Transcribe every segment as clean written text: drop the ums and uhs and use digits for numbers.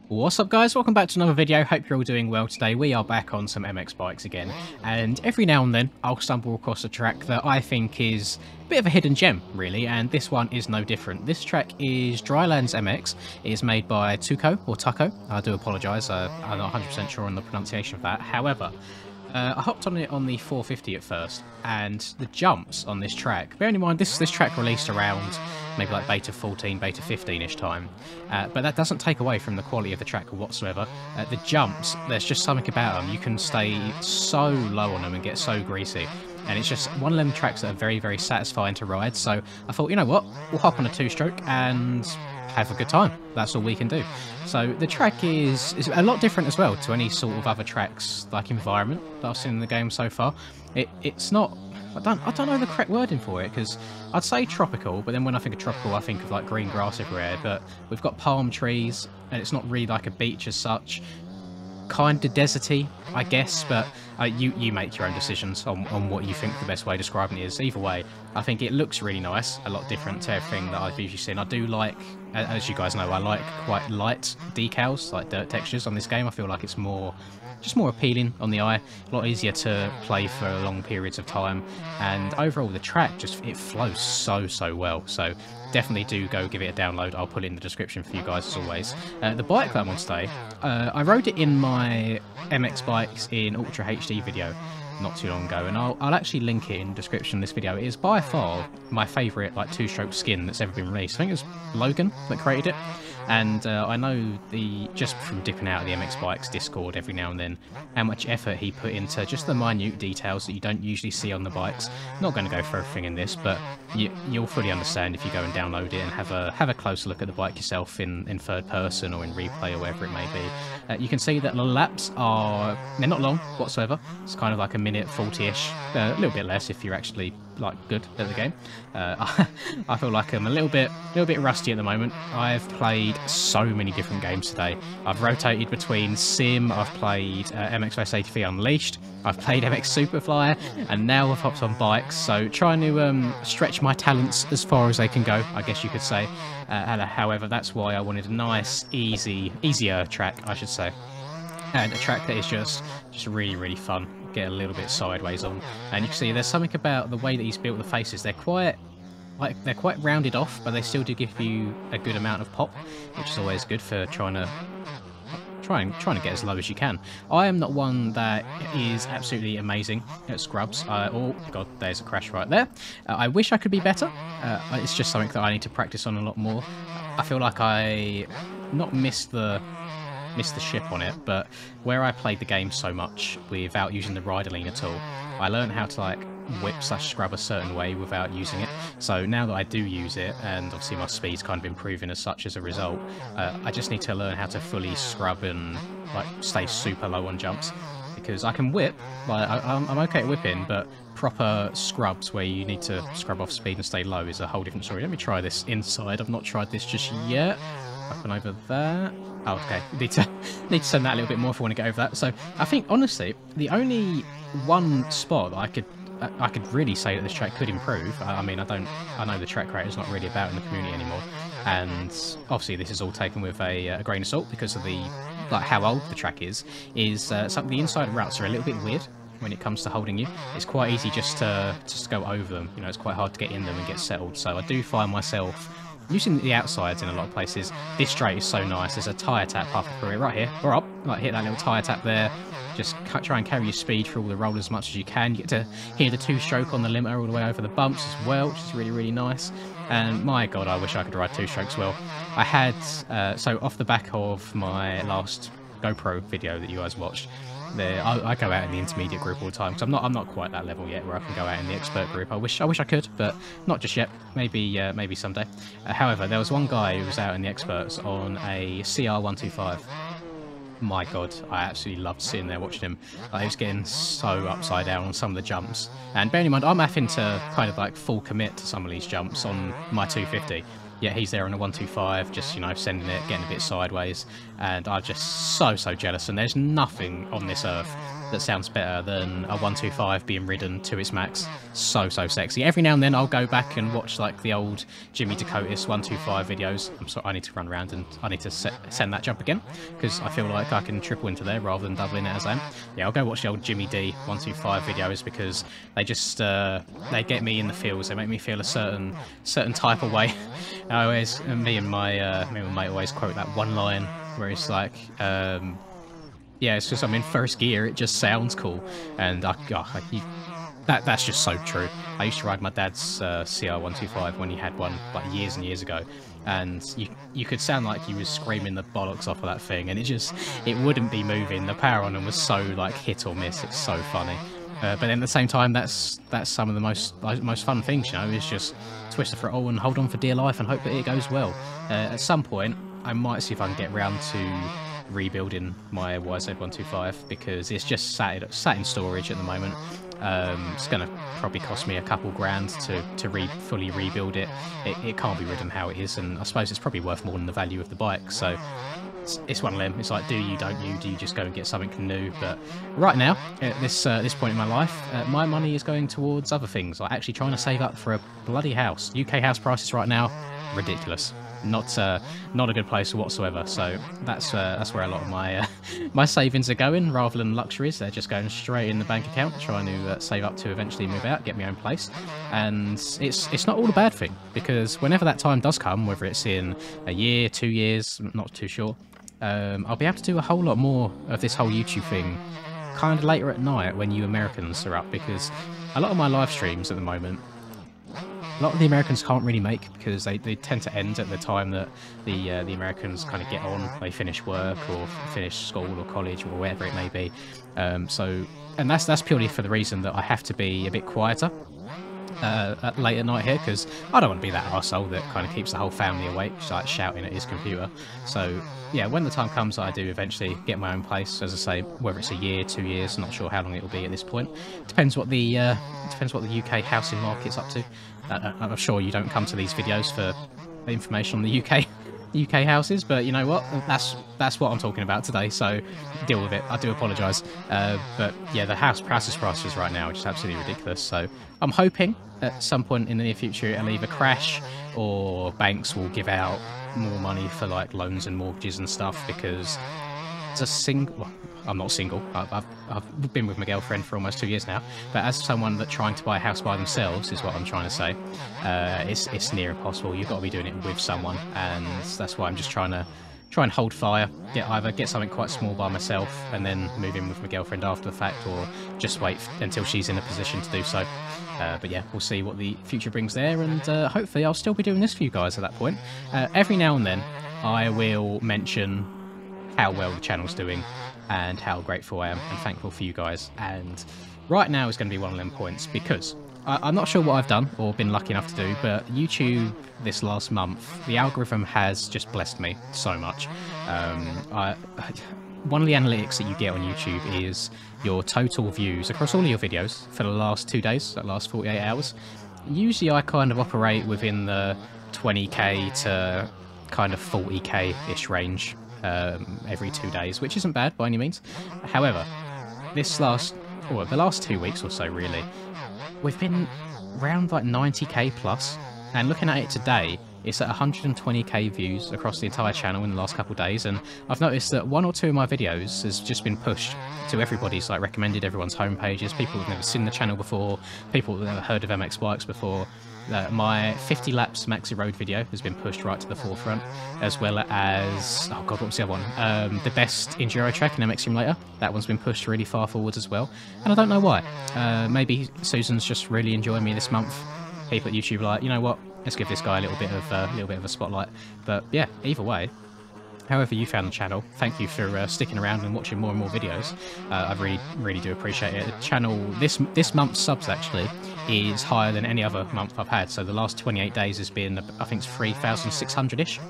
What's up guys, welcome back to another video. Hope you're all doing well today. We are back on some MX bikes again, and every now and then I'll stumble across a track that I think is a bit of a hidden gem really, and this one is no different. This track is Drylands MX. It is made by Tuco or Tuco. I do apologise, I'm not 100% sure on the pronunciation of that. However, I hopped on it on the 450 at first, and the jumps on this track, bearing in mind this track released around maybe like beta 14, beta 15-ish time, but that doesn't take away from the quality of the track whatsoever. The jumps, there's just something about them. You can stay so low on them and get so greasy, and it's just one of them tracks that are very, very satisfying to ride. So I thought, you know what, we'll hop on a two-stroke and have a good time. That's all we can do. So the track is a lot different as well to any sort of other tracks like environment that I've seen in the game so far. It's not, I don't know the correct wording for it, because I'd say tropical, but then when I think of tropical I think of like green grass everywhere, but we've got palm trees and it's not really like a beach as such. Kind of deserty, I guess, but you make your own decisions on what you think the best way of describing it is. Either way, I think it looks really nice, a lot different to everything that I've usually seen. I do like, as you guys know, I like quite light decals, like dirt textures on this game. I feel like it's just more appealing on the eye, a lot easier to play for long periods of time, and overall the track it flows so well. So definitely do go give it a download. I'll put it in the description for you guys as always. The bike that I'm on today, I rode it in my MX Bikes in Ultra HD video not too long ago, and I'll actually link it in the description of this video. It is by far my favourite like two-stroke skin that's ever been released. I think it was Logan that created it, and I know just from dipping out of the MX Bikes Discord every now and then how much effort he put into just the minute details that you don't usually see on the bikes. Not going to go for everything in this, but you'll fully understand if you go and download it and have a closer look at the bike yourself in third person or in replay or wherever it may be. You can see that the laps they're not long whatsoever. It's kind of like a minute 40-ish, a little bit less if you're actually like good at the game. I feel like I'm a little bit rusty at the moment. I've played so many different games today. I've rotated between Sim, I've played MX YZ250 Unleashed, I've played MX Superflyer, and now I've hopped on bikes. So trying to stretch my talents as far as they can go, I guess you could say. However, that's why I wanted a nice, easier track, I should say. And a track that is just really fun. Get a little bit sideways on, and you can see there's something about the way that he's built the faces. They're quite rounded off, but they still do give you a good amount of pop, which is always good for trying to get as low as you can. I am not one that is absolutely amazing at scrubs. Oh god, there's a crash right there. I wish I could be better. It's just something that I need to practice on a lot more. I feel like I not missed the ship on it, but where I played the game so much without using the rider lean at all, I learned how to like whip/scrub a certain way without using it. So now that I do use it, and obviously my speed's kind of improving as such as a result, I just need to learn how to fully scrub and like stay super low on jumps, because I can whip, like I'm okay at whipping, but proper scrubs where you need to scrub off speed and stay low is a whole different story. Let me try this inside. I've not tried this just yet. Up and over there. Oh, okay. Need to send that a little bit more if I want to get over that. So I think honestly, the only one spot that I could really say that this track could improve. I mean, I know the track creator's not really about in the community anymore, and obviously this is all taken with a grain of salt because of how old the track is. Some of the inside routes are a little bit weird when it comes to holding you. It's quite easy just to go over them. You know, it's quite hard to get in them and get settled. So I do find myself using the outsides in a lot of places. This straight is so nice. There's a tyre tap halfway through it right here. Or up, like hit that little tyre tap there. Just try and carry your speed through all the rollers as much as you can. You get to hear the two-stroke on the limiter all the way over the bumps as well, which is really nice. And my god, I wish I could ride two-strokes well. I had, so off the back of my last GoPro video that you guys watched, I go out in the intermediate group all the time, because I'm not quite that level yet where I can go out in the expert group. I wish I could, but not just yet. Maybe someday. However, there was one guy who was out in the experts on a CR125. My god, I absolutely loved sitting there watching him. He was getting so upside down on some of the jumps, and bearing in mind I'm having to kind of like full commit to some of these jumps on my 250. Yeah, he's there on a 125, just, you know, sending it, getting a bit sideways, and I'm just so jealous, and there's nothing on this earth that sounds better than a 125 being ridden to its max. So sexy. Every now and then I'll go back and watch like the old Jimmy Dakotas 125 videos. I'm sorry, I need to run around and I need to send that jump again, because I feel like I can triple into there rather than doubling it as I am. Yeah, I'll go watch the old Jimmy D 125 videos, because they just they get me in the feels. They make me feel a certain type of way. I always, me and my mate always quote that one line where it's like, yeah, it's just, I'm in first gear, it just sounds cool. And that's just so true. I used to ride my dad's CR125 when he had one like years and years ago, and you could sound like he was screaming the bollocks off of that thing, and it wouldn't be moving. The power on them was so like hit or miss. It's so funny. But then at the same time, that's some of the most fun things, you know, is just twist the throttle and hold on for dear life and hope that it goes well. At some point, I might see if I can get round to rebuilding my YZ125, because it's just sat in storage at the moment. It's going to probably cost me a couple grand to fully rebuild it. It can't be ridden how it is, and I suppose it's probably worth more than the value of the bike. So it's one of them. It's like, do you, don't you? Do you just go and get something new? But right now, at this point in my life, my money is going towards other things, like actually trying to save up for a bloody house. UK house prices right now, ridiculous. Not a good place whatsoever. So that's where a lot of my my savings are going, rather than luxuries. They're just going straight in the bank account, trying to save up to eventually move out, get my own place. And it's not all a bad thing, because whenever that time does come, whether it's in a year, 2 years, I'm not too sure, I'll be able to do a whole lot more of this whole YouTube thing kind of later at night when you Americans are up, because a lot of my live streams at the moment, a lot of the Americans can't really make, because they tend to end at the time that the Americans kind of get on. They finish work or finish school or college or wherever it may be. And that's purely for the reason that I have to be a bit quieter late at night here, because I don't want to be that arsehole that kind of keeps the whole family awake, like shouting at his computer. So yeah, when the time comes, I do eventually get my own place. As I say, whether it's a year, 2 years, not sure how long it will be at this point. Depends what the UK housing market's up to. I'm sure you don't come to these videos for information on the UK houses, but you know what? That's what I'm talking about today, so deal with it. I do apologise. But yeah, the house prices right now are just absolutely ridiculous. So I'm hoping at some point in the near future it'll either crash, or banks will give out more money for like loans and mortgages and stuff, because as a single... Well, I'm not single. I've been with my girlfriend for almost 2 years now. But as someone that's trying to buy a house by themselves, is what I'm trying to say, it's near impossible. You've got to be doing it with someone, and that's why I'm just trying and hold fire. Either get something quite small by myself and then move in with my girlfriend after the fact, or just wait until she's in a position to do so. But yeah, we'll see what the future brings there, and hopefully I'll still be doing this for you guys at that point. Every now and then I will mention how well the channel's doing and how grateful I am and thankful for you guys. And right now is going to be one of them points, because I'm not sure what I've done or been lucky enough to do, but YouTube this last month, the algorithm has just blessed me so much. One of the analytics that you get on YouTube is your total views across all of your videos for the last 2 days, that last 48 hours. Usually I kind of operate within the 20k to kind of 40k-ish range every 2 days, which isn't bad by any means. However, the last 2 weeks or so really, we've been around like 90k plus, and looking at it today, it's at 120k views across the entire channel in the last couple of days. And I've noticed that 1 or 2 of my videos has just been pushed to everybody's, like recommended everyone's homepages, people who've never seen the channel before, people who've never heard of MX bikes before. My 50 laps Maxi Road video has been pushed right to the forefront, as well as, oh god, what was the other one? The best enduro track in MX Simulator. That one's been pushed really far forwards as well, and I don't know why. Maybe Susan's just really enjoying me this month. People at YouTube are like, you know what? Let's give this guy a little bit of a spotlight. But yeah, either way, however you found the channel, thank you for sticking around and watching more and more videos. I really do appreciate it. The channel, this month's subs actually is higher than any other month I've had. So the last 28 days has been, I think it's 3,600-ish,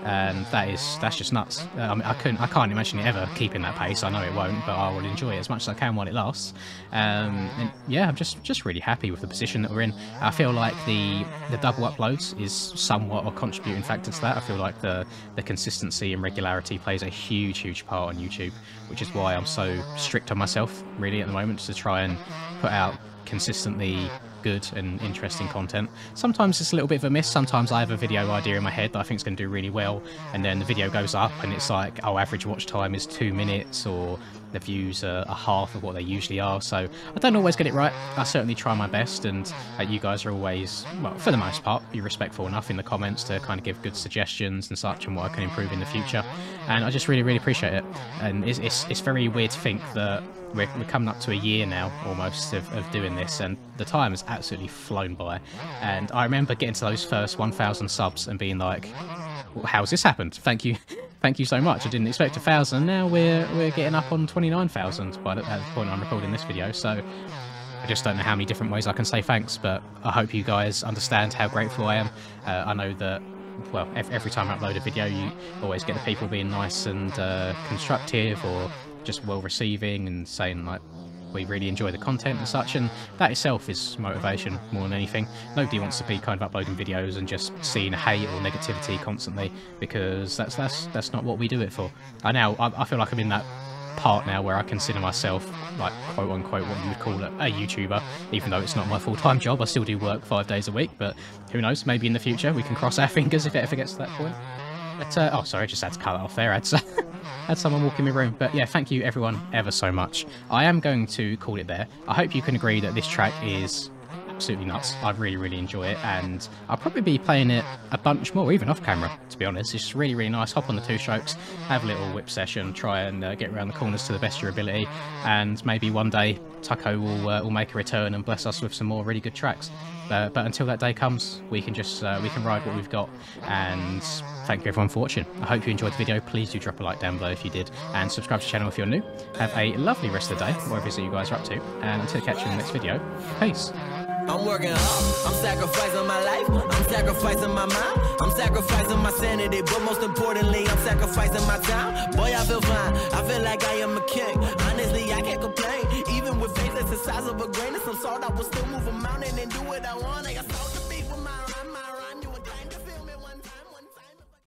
and that's just nuts. I mean, I can't imagine it ever keeping that pace. I know it won't, but I will enjoy it as much as I can while it lasts. And yeah, I'm just really happy with the position that we're in. I feel like the double uploads is somewhat a contributing factor to that. I feel like the consistency and regularity plays a huge part on YouTube, which is why I'm so strict on myself really at the moment, to try and put out consistently good and interesting content. Sometimes it's a little bit of a miss. Sometimes I have a video idea in my head that I think is going to do really well, and then the video goes up and it's like, oh, average watch time is 2 minutes, or the views are half of what they usually are. So I don't always get it right. I certainly try my best, and you guys are always, well, for the most part, you're respectful enough in the comments to kind of give good suggestions and such, and what I can improve in the future. And I just really appreciate it. And it's very weird to think that we're coming up to a year now almost of doing this, and the time has absolutely flown by. And I remember getting to those first 1,000 subs and being like, well, how's this happened? Thank you so much. I didn't expect 1,000. Now we're getting up on 29,000 at the point I'm recording this video. So I just don't know how many different ways I can say thanks, but I hope you guys understand how grateful I am. I know that, well, every time I upload a video, you always get the people being nice and constructive, or just well receiving and saying like, we really enjoy the content and such, and that itself is motivation more than anything. Nobody wants to be kind of uploading videos and just seeing hate or negativity constantly, because that's not what we do it for. I feel like I'm in that part now where I consider myself like quote unquote what you would call a YouTuber, even though it's not my full-time job. I still do work 5 days a week, but who knows, maybe in the future we can cross our fingers if it ever gets to that point. But oh, sorry, I just had to cut that off there. I had someone walk in my room. But yeah, thank you everyone ever so much. I am going to call it there. I hope you can agree that this track is absolutely nuts. I really enjoy it, and I'll probably be playing it a bunch more, even off camera, to be honest. It's really nice. Hop on the 2-strokes, have a little whip session, try and get around the corners to the best of your ability, and maybe one day Tucko will make a return and bless us with some more really good tracks. But until that day comes, we can just we can ride what we've got. And thank you everyone for watching. I hope you enjoyed the video. Please do drop a like down below if you did, and subscribe to the channel if you're new. Have a lovely rest of the day, whatever it is that you guys are up to, and until I catch you in the next video, peace. I'm working hard, I'm sacrificing my life, I'm sacrificing my mind, I'm sacrificing my sanity, but most importantly, I'm sacrificing my time. Boy, I feel fine, I feel like I am a king. Honestly, I can't complain, even with faith that's the size of a grain of some salt, I will still move a mountain and do what I want.